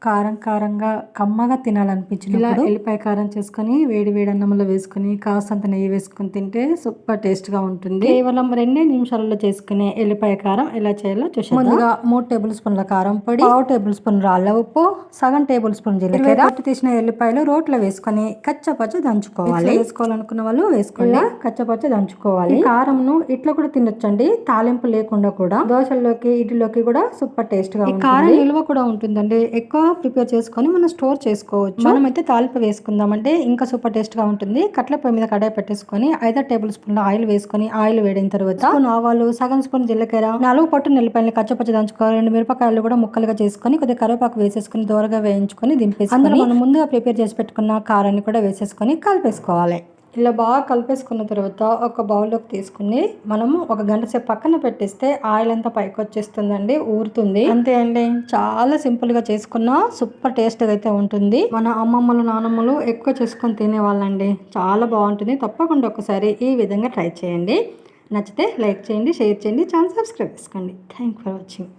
కారం కారంగా కమ్మగా తినాలనిపించినప్పుడు ఎల్లిపాయ కారం చేసుకొని వేడి వేడి అన్నంలో వేసుకొని కాస్తంత నెయ్యి వేసుకొని తింటే సూపర్ టేస్ట్గా ఉంటుంది. కేవలం 2 నిమిషాలలో చేసుకునే ఎల్లిపాయ కారం ఎలా చేయాలో చూసాం. ముందుగా 3 టేబుల్ స్పూన్ల కారం పొడి, 1/2 టేబుల్ స్పూన్ రాళ్ళ ఉప్పు, సగం టేబుల్ స్పూన్ జీలకర్ర, పొట్టు తీసిన ఎల్లిపాయలు రోట్లో వేసుకొని కచ్చపచ్చ దంచుకోవాలి. వేసుకోవాలనుకున్న వాళ్ళు వేసుకోండి, కచ్చపచ్చ దంచుకోవాలి. కారంను ఇట్లా కూడా తినొచ్చండి, తాలింపు లేకుండా కూడా. దోశల్లోకి ఇడ్లీలోకి కూడా సూపర్ టేస్ట్ గా ఉంటుంది. కారం నిల్వ కూడా ఉంటుందండి, ఎక్కువ ప్రిపేర్ చేసుకొని మనం స్టోర్ చేసుకోవచ్చు. మనమైతే తాలింపు వేసుకుందామంటే ఇంకా సూపర్ టేస్ట్ గా ఉంటుంది. కట్ల పొయ్యి మీద కడాయి పెట్టేసుకొని 5 టేబుల్ స్పూన్ల ఆయిల్ వేసుకొని ఆయిల్ వేడిన తర్వాత స్పూన్ ఆవాలు, సగం స్పూన్ జీలకర్ర, 4 పొట్టు నెల్లిపాయలు కచ్చపచ్చ దంచుకోవాలి. 2 మిరపకాయలు కూడా ముక్కలుగా చేసుకొని కొద్దిగా కరివేపాకు వేసేసుకొని దోరగా వేయించుకొని దింపేసుకొని అందులో మనం ముందుగా ప్రిపేర్ చేసి పెట్టుకున్న కారాన్ని కూడా వేసేసుకొని కలిపేసుకోవాలి. ఇలా బాగా కలిపేసుకున్న తర్వాత ఒక బౌల్లోకి తీసుకుని మనము 1 గంట సేపు పక్కన పెట్టేస్తే ఆయిల్ అంతా పైకి వచ్చేస్తుందండి, ఊరుతుంది. అంతే అండి, చాలా సింపుల్ గా చేసుకున్న సూపర్ టేస్ట్ అయితే ఉంటుంది. మన అమ్మమ్మలు నానమ్మలు ఎక్కువ చేసుకొని తినేవాళ్ళండి, చాలా బాగుంటుంది. తప్పకుండా ఒకసారి ఈ విధంగా ట్రై చేయండి. నచ్చితే లైక్ చేయండి, షేర్ చేయండి, ఛానల్ సబ్స్క్రైబ్ చేసుకోండి. Thank for watching.